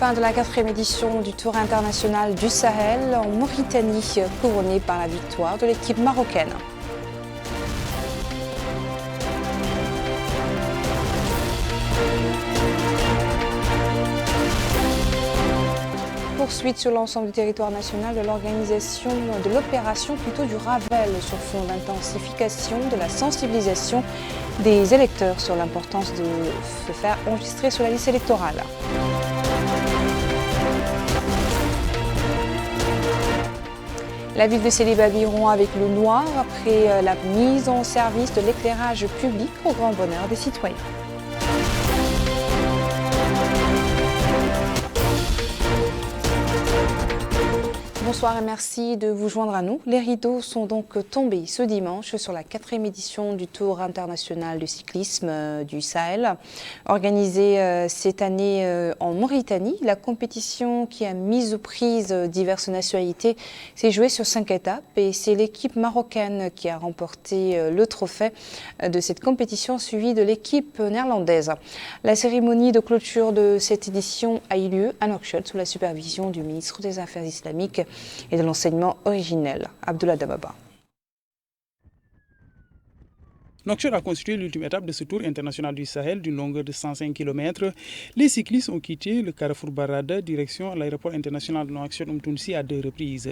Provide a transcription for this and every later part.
fin de la 4e édition du Tour international du Sahel en Mauritanie, couronnée par la victoire de l'équipe marocaine. Poursuite sur l'ensemble du territoire national de l'organisation de l'opération du Ravel sur fond d'intensification de la sensibilisation des électeurs sur l'importance de se faire enregistrer sur la liste électorale. La ville de Célé-Babiron avec le noir après la mise en service de l'éclairage public au grand bonheur des citoyens. Bonsoir et merci de vous joindre à nous. Les rideaux sont donc tombés ce dimanche sur la 4e édition du Tour international du cyclisme du Sahel. Organisée cette année en Mauritanie, la compétition qui a mis aux prises diverses nationalités s'est jouée sur 5 étapes et c'est l'équipe marocaine qui a remporté le trophée de cette compétition suivie de l'équipe néerlandaise. La cérémonie de clôture de cette édition a eu lieu à Nouakchott sous la supervision du ministre des Affaires islamiques et de l'enseignement originel, Abdullah Dababa. Nouakchott a constitué l'ultime étape de ce tour international du Sahel d'une longueur de 105 km. Les cyclistes ont quitté le carrefour Barada, direction l'aéroport international de Nouakchott-Oumtounsi à 2 reprises.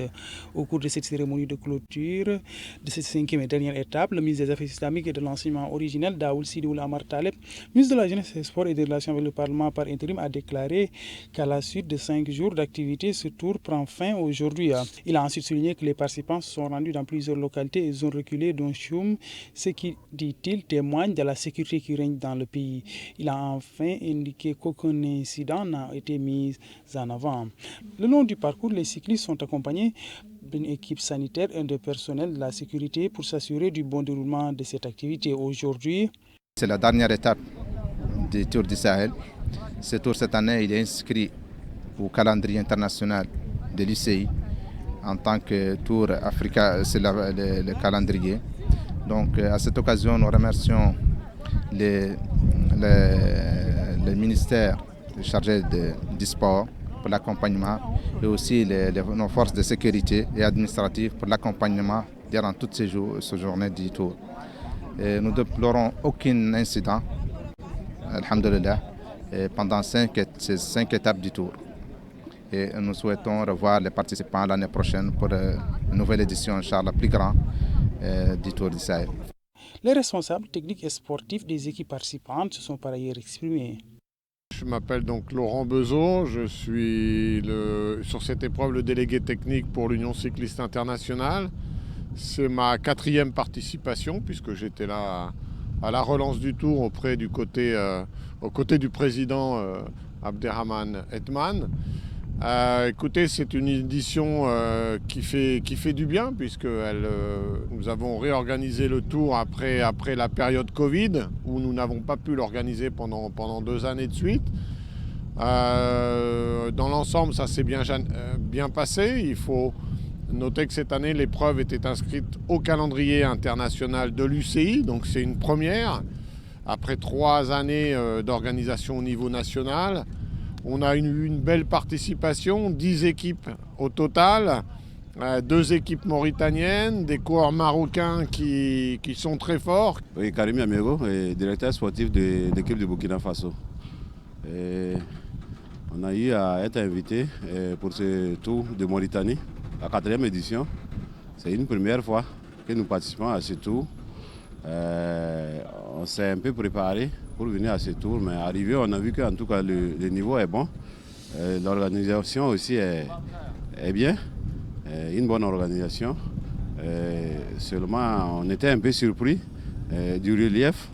Au cours de cette cérémonie de clôture de cette 5e et dernière étape, le ministre des Affaires islamiques et de l'enseignement originel, Daoul Sidoul Amar Taleb, ministre de la Jeunesse, des Sports et des Relations avec le Parlement par intérim, a déclaré qu'à la suite de 5 jours d'activité, ce tour prend fin aujourd'hui. Il a ensuite souligné que les participants se sont rendus dans plusieurs localités et zones reculées, dont Choum, ce qui dit-il, témoigne de la sécurité qui règne dans le pays. Il a enfin indiqué qu'aucun incident n'a été mis en avant. Le long du parcours, les cyclistes sont accompagnés d'une équipe sanitaire et de personnel de la sécurité pour s'assurer du bon déroulement de cette activité. Aujourd'hui, c'est la dernière étape du Tour du Sahel. Ce tour cette année, il est inscrit au calendrier international de l'UCI en tant que Tour Africa, c'est le calendrier. Donc à cette occasion, nous remercions le ministère chargé du sport pour l'accompagnement et aussi nos forces de sécurité et administratives pour l'accompagnement durant toutes ces journées du Tour. Et nous déplorons aucun incident, alhamdoulilah, pendant ces 5 étapes du Tour. Et nous souhaitons revoir les participants l'année prochaine pour une nouvelle édition, Inch'Allah, plus grande du Tour du Sahel. Les responsables techniques et sportifs des équipes participantes se sont par ailleurs exprimés. Je m'appelle donc Laurent Bezot, je suis sur cette épreuve le délégué technique pour l'Union cycliste internationale. C'est ma 4e participation puisque j'étais là à la relance du Tour aux côtés du président Abderrahmane Edman. Écoutez, c'est une édition qui fait du bien puisque nous avons réorganisé le Tour après la période Covid où nous n'avons pas pu l'organiser pendant 2 années de suite. Dans l'ensemble, ça s'est bien passé. Il faut noter que cette année, l'épreuve était inscrite au calendrier international de l'UCI, donc c'est une première. Après 3 années d'organisation au niveau national, on a une belle participation, 10 équipes au total, 2 équipes mauritaniennes, des coureurs marocains qui sont très forts. Oui, Karim Amego, directeur sportif de l'équipe de Burkina Faso. Et on a eu à être invité pour ce tour de Mauritanie, la 4e édition. C'est une première fois que nous participons à ce tour. On s'est un peu préparé pour venir à ce tour, mais arrivé, on a vu qu'en tout cas le niveau est bon. L'organisation aussi est bien, une bonne organisation. Seulement, on était un peu surpris du relief,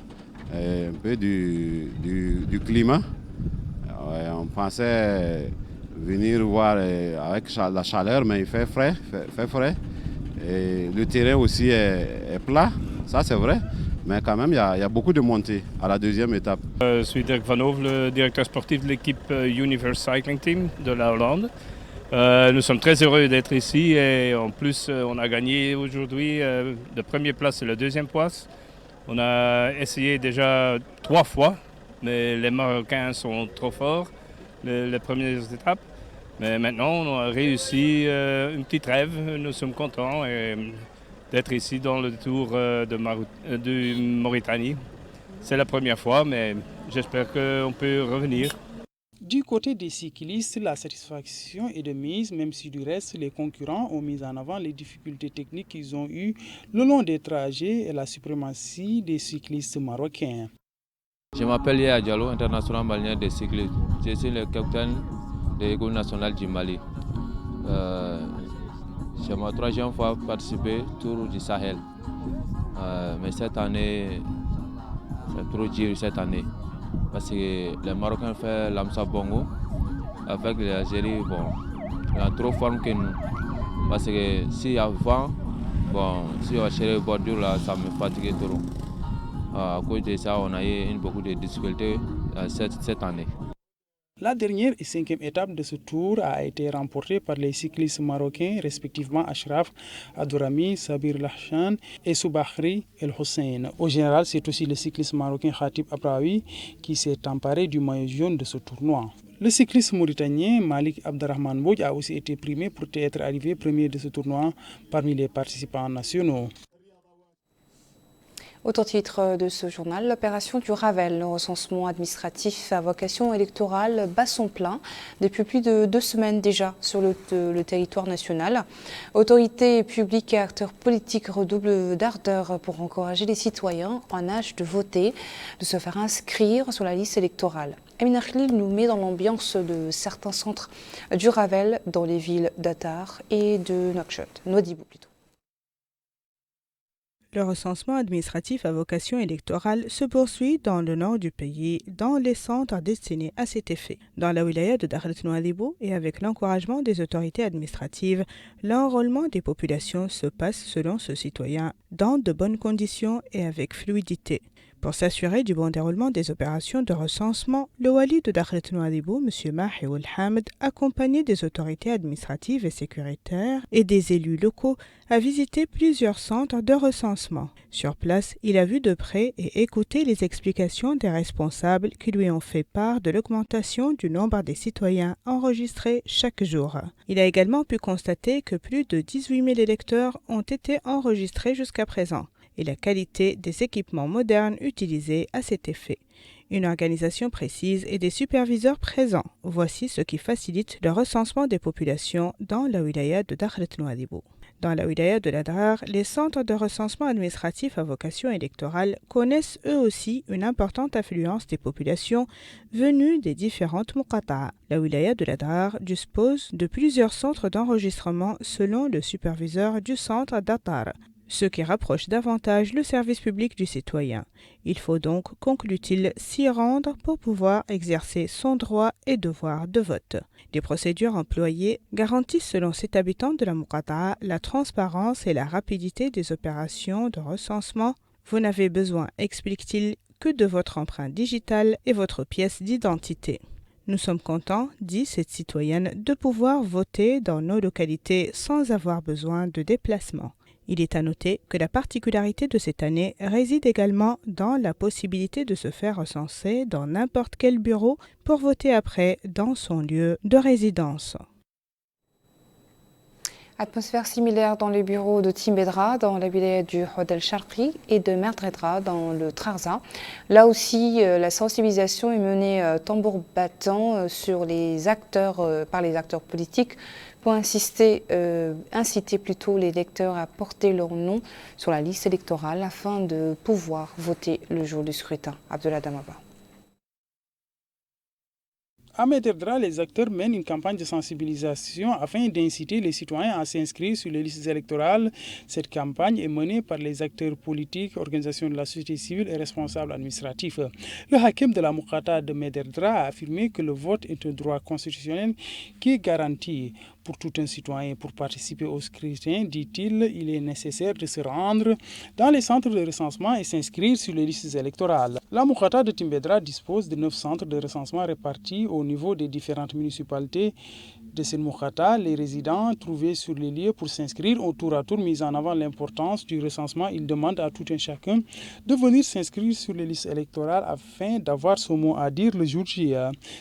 un peu du climat. On pensait venir voir avec la chaleur, mais il fait frais. Et le terrain aussi est plat, ça c'est vrai. Mais quand même, il y a beaucoup de montées à la 2e étape. Je suis Dirk Van Hove, le directeur sportif de l'équipe Universe Cycling Team de la Hollande. Nous sommes très heureux d'être ici et en plus, on a gagné aujourd'hui de première place et la 2e place. On a essayé déjà 3 fois, mais les Marocains sont trop forts. les premières étapes. Mais maintenant, on a réussi une petite rêve. Nous sommes contents d'être ici dans le Tour de Mauritanie. C'est la première fois, mais j'espère qu'on peut revenir. Du côté des cyclistes, la satisfaction est de mise, même si du reste, les concurrents ont mis en avant les difficultés techniques qu'ils ont eues le long des trajets et la suprématie des cyclistes marocains. Je m'appelle Yaya Diallo, international malien de cyclisme. Je suis le capitaine de l'équipe nationale du Mali. C'est ma troisième fois participer au Tour du Sahel. Mais cette année, c'est trop dur cette année. Parce que les Marocains font l'Amsa Bongo. Avec l'Algérie, bon, ils sont trop forts que nous. Parce que s'il y a vent, bon, si on va chercher le bordure là, ça me fatigue trop. À cause de ça, on a eu beaucoup de difficultés cette année. La dernière et cinquième étape de ce tour a été remportée par les cyclistes marocains, respectivement Ashraf Adourami, Sabir Lahchan et Soubakhri El Hossein. Au général, c'est aussi le cycliste marocain Khatib Abraoui qui s'est emparé du maillot jaune de ce tournoi. Le cycliste mauritanien Malik Abderrahman Bouj a aussi été primé pour être arrivé premier de ce tournoi parmi les participants nationaux. Autre titre de ce journal, l'opération du Ravel, le recensement administratif à vocation électorale bat son plein depuis plus de 2 semaines déjà sur le territoire national. Autorités publiques et acteurs politiques redoublent d'ardeur pour encourager les citoyens en âge de voter, de se faire inscrire sur la liste électorale. Amina Khalil nous met dans l'ambiance de certains centres du Ravel dans les villes d'Attar et de Nouakchott. Nouadhibou plutôt. Le recensement administratif à vocation électorale se poursuit dans le nord du pays, dans les centres destinés à cet effet. Dans la wilaya de Dakhlet Nouadhibou et avec l'encouragement des autorités administratives, l'enrôlement des populations se passe selon ce citoyen dans de bonnes conditions et avec fluidité. Pour s'assurer du bon déroulement des opérations de recensement, le wali de Dakhlet Nouadhibou, M. Mahi Ould Hamd, accompagné des autorités administratives et sécuritaires et des élus locaux, a visité plusieurs centres de recensement. Sur place, il a vu de près et écouté les explications des responsables qui lui ont fait part de l'augmentation du nombre des citoyens enregistrés chaque jour. Il a également pu constater que plus de 18 000 électeurs ont été enregistrés jusqu'à présent et la qualité des équipements modernes utilisés à cet effet. Une organisation précise et des superviseurs présents. Voici ce qui facilite le recensement des populations dans la wilaya de Dakhlet Nouadhibou. Dans la wilaya de l'Adrar, les centres de recensement administratif à vocation électorale connaissent eux aussi une importante affluence des populations venues des différentes muqata'a. La wilaya de l'Adrar dispose de plusieurs centres d'enregistrement selon le superviseur du centre d'Attar, ce qui rapproche davantage le service public du citoyen. Il faut donc, conclut-il, s'y rendre pour pouvoir exercer son droit et devoir de vote. Les procédures employées garantissent selon cet habitant de la muqata'a la transparence et la rapidité des opérations de recensement. Vous n'avez besoin, explique-t-il, que de votre empreinte digitale et votre pièce d'identité. Nous sommes contents, dit cette citoyenne, de pouvoir voter dans nos localités sans avoir besoin de déplacement. Il est à noter que la particularité de cette année réside également dans la possibilité de se faire recenser dans n'importe quel bureau pour voter après dans son lieu de résidence. Atmosphère similaire dans les bureaux de Timbedra, dans la wilaya du Hod el-Sharqi et de Merdredra, dans le Trarza. Là aussi, la sensibilisation est menée tambour battant sur les acteurs, par les acteurs politiques pour inciter plutôt les électeurs à porter leur nom sur la liste électorale afin de pouvoir voter le jour du scrutin. Abdullah Damaba. À Merdredra, les acteurs mènent une campagne de sensibilisation afin d'inciter les citoyens à s'inscrire sur les listes électorales. Cette campagne est menée par les acteurs politiques, organisations de la société civile et responsables administratifs. Le hakim de la muqata'a de Merdredra a affirmé que le vote est un droit constitutionnel qui est garanti. Pour tout un citoyen, pour participer au scrutin, dit-il, il est nécessaire de se rendre dans les centres de recensement et s'inscrire sur les listes électorales. La Mukhata de Timbedra dispose de 9 centres de recensement répartis au niveau des différentes municipalités de cette Mukhata. Les résidents trouvés sur les lieux pour s'inscrire ont tour à tour mis en avant l'importance du recensement. Ils demandent à tout un chacun de venir s'inscrire sur les listes électorales afin d'avoir son mot à dire le jour J.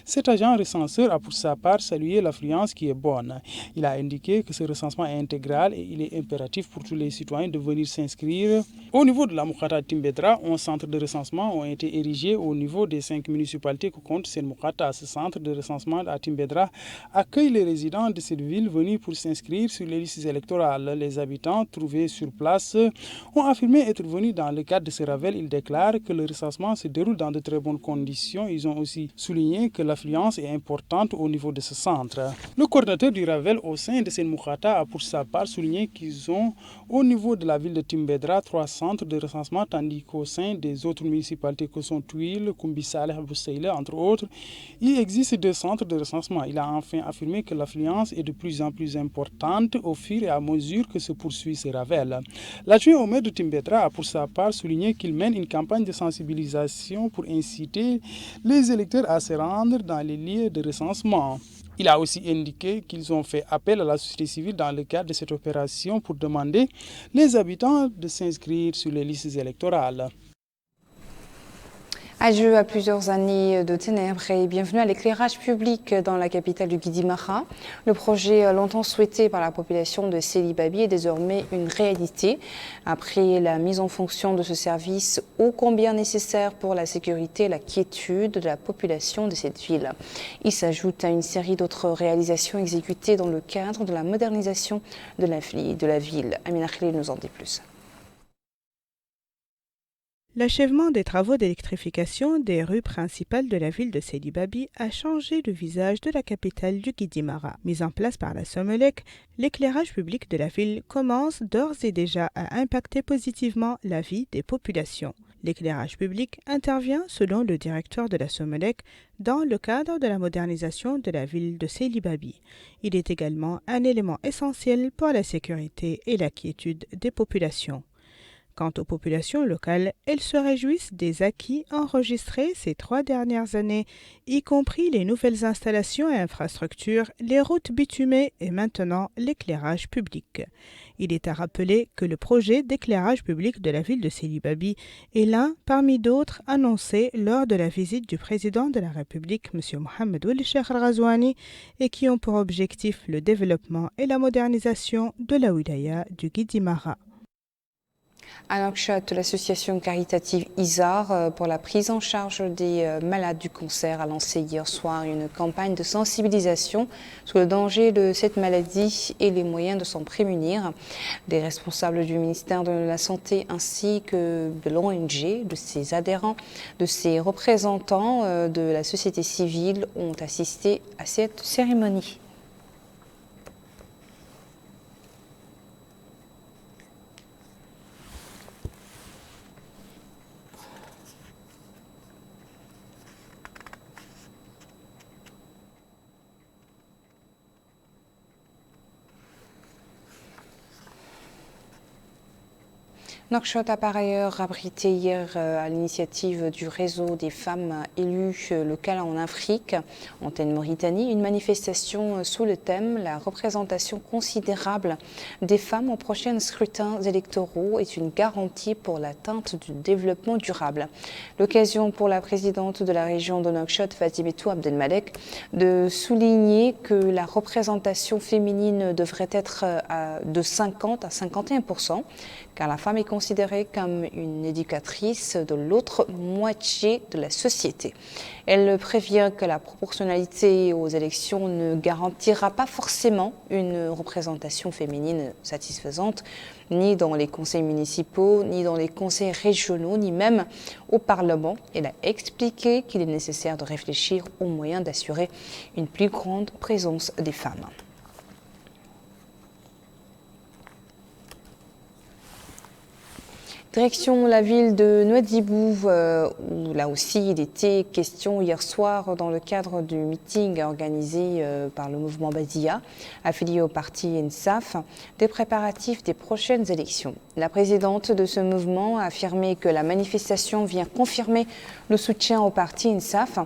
Cet agent recenseur a pour sa part salué l'affluence qui est bonne. Il a indiqué que ce recensement est intégral et il est impératif pour tous les citoyens de venir s'inscrire. Au niveau de la Mukhata Timbedra, 11 centres de recensement ont été érigés au niveau des 5 municipalités que compte cette Mukhata. Ce centre de recensement à Timbedra accueille les résidents de cette ville venus pour s'inscrire sur les listes électorales. Les habitants trouvés sur place ont affirmé être venus dans le cadre de ce rappel. Ils déclarent que le recensement se déroule dans de très bonnes conditions. Ils ont aussi souligné que l'affluence est importante au niveau de ce centre. Le coordinateur du Ravel au sein de cette Mukhata a pour sa part souligné qu'ils ont au niveau de la ville de Timbedra 3 centres de recensement, tandis qu'au sein des autres municipalités que sont Tuile, Kumbissaleh, Boussaïla, entre autres, il existe 2 centres de recensement. Il a enfin affirmé que l'affluence est de plus en plus importante au fur et à mesure que se poursuit ce Ravel. L'adjoint au maire de Timbedra a pour sa part souligné qu'il mène une campagne de sensibilisation pour inciter les électeurs à se rendre dans les lieux de recensement. Il a aussi indiqué qu'ils ont fait appel à la société civile dans le cadre de cette opération pour demander les habitants de s'inscrire sur les listes électorales. Adieu à plusieurs années de ténèbres et bienvenue à l'éclairage public dans la capitale du Guidi-Mara. Le projet longtemps souhaité par la population de Séli-Babi est désormais une réalité. Après la mise en fonction de ce service ô combien nécessaire pour la sécurité et la quiétude de la population de cette ville. Il s'ajoute à une série d'autres réalisations exécutées dans le cadre de la modernisation de la ville. Amina Khalil nous en dit plus. L'achèvement des travaux d'électrification des rues principales de la ville de Séli-Babi a changé le visage de la capitale du Guidi-Mara. Mis en place par la Somelec, l'éclairage public de la ville commence d'ores et déjà à impacter positivement la vie des populations. L'éclairage public intervient, selon le directeur de la Somelec, dans le cadre de la modernisation de la ville de Séli-Babi. Il est également un élément essentiel pour la sécurité et la quiétude des populations. Quant aux populations locales, elles se réjouissent des acquis enregistrés ces 3 dernières années, y compris les nouvelles installations et infrastructures, les routes bitumées et maintenant l'éclairage public. Il est à rappeler que le projet d'éclairage public de la ville de Séli-Babi est l'un parmi d'autres annoncés lors de la visite du président de la République, M. Mohamed Ould Cheikh Al-Ghazouani, et qui ont pour objectif le développement et la modernisation de la wilaya du Guidi-Mara. À Nouakchott, l'association caritative ISAR pour la prise en charge des malades du cancer a lancé hier soir une campagne de sensibilisation sur le danger de cette maladie et les moyens de s'en prémunir. Des responsables du ministère de la Santé ainsi que de l'ONG, de ses adhérents, de ses représentants de la société civile ont assisté à cette cérémonie. Nouakchott a par ailleurs abrité hier à l'initiative du réseau des femmes élues locales en Afrique, Antenne Mauritanie, une manifestation sous le thème « La représentation considérable des femmes aux prochains scrutins électoraux est une garantie pour l'atteinte du développement durable ». L'occasion pour la présidente de la région de Nouakchott, Fatimetou Abdelmalek, de souligner que la représentation féminine devrait être de 50 à 51%, car la femme est considérée comme une éducatrice de l'autre moitié de la société. Elle prévient que la proportionnalité aux élections ne garantira pas forcément une représentation féminine satisfaisante, ni dans les conseils municipaux, ni dans les conseils régionaux, ni même au Parlement. Elle a expliqué qu'il est nécessaire de réfléchir aux moyens d'assurer une plus grande présence des femmes. Direction la ville de Nouadhibou, où là aussi il était question hier soir dans le cadre du meeting organisé par le mouvement Badia, affilié au parti Ensaf, des préparatifs des prochaines élections. La présidente de ce mouvement a affirmé que la manifestation vient confirmer le soutien au parti Ensaf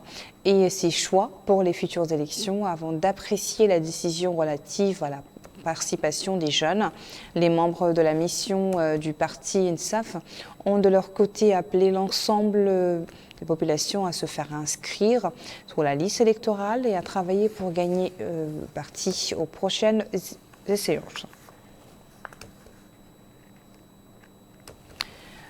et ses choix pour les futures élections avant d'apprécier la décision relative à la participation des jeunes. Les membres de la mission du parti Ensaf ont de leur côté appelé l'ensemble des populations à se faire inscrire sur la liste électorale et à travailler pour gagner parti aux prochaines séances.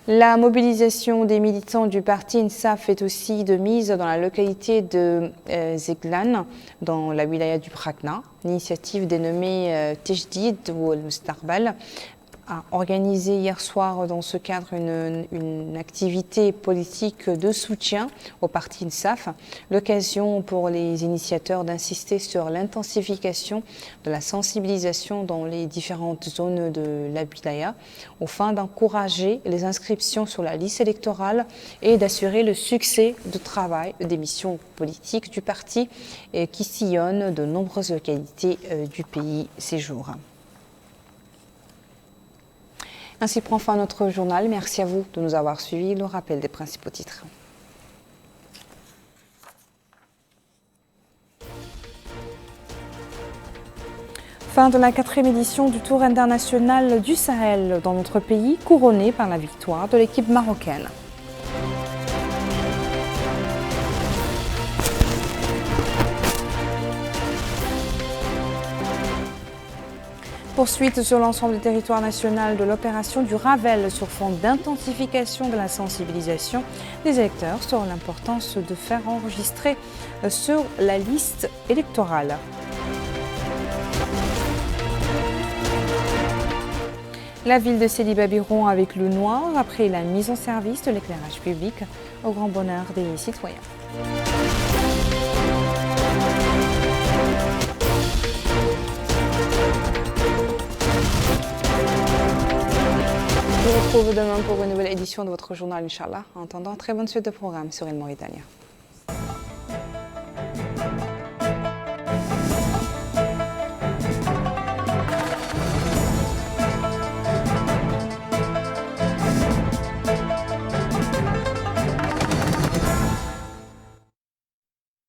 La mobilisation des militants du parti Ensaf est aussi de mise dans la localité de Zeglan, dans la wilaya du Brakna. L'initiative dénommée Tejdid ou Mustarbal a organisé hier soir dans ce cadre une activité politique de soutien au parti Ensaf, l'occasion pour les initiateurs d'insister sur l'intensification de la sensibilisation dans les différentes zones de la wilaya, au fin d'encourager les inscriptions sur la liste électorale et d'assurer le succès de travail des missions politiques du parti qui sillonnent de nombreuses localités du pays ces jours. Ainsi prend fin notre journal. Merci à vous de nous avoir suivis. Le rappel des principaux titres. Fin de la 4e édition du Tour international du Sahel dans notre pays, couronné par la victoire de l'équipe marocaine. Poursuite sur l'ensemble du territoire national de l'opération du Ravel sur fond d'intensification de la sensibilisation des électeurs sur l'importance de faire enregistrer sur la liste électorale. La ville de Célie-Babiron avec le noir après la mise en service de l'éclairage public au grand bonheur des citoyens. Je vous retrouve demain pour une nouvelle édition de votre journal, Inch'Allah. En attendant, très bonne suite de programme sur El Mauritania.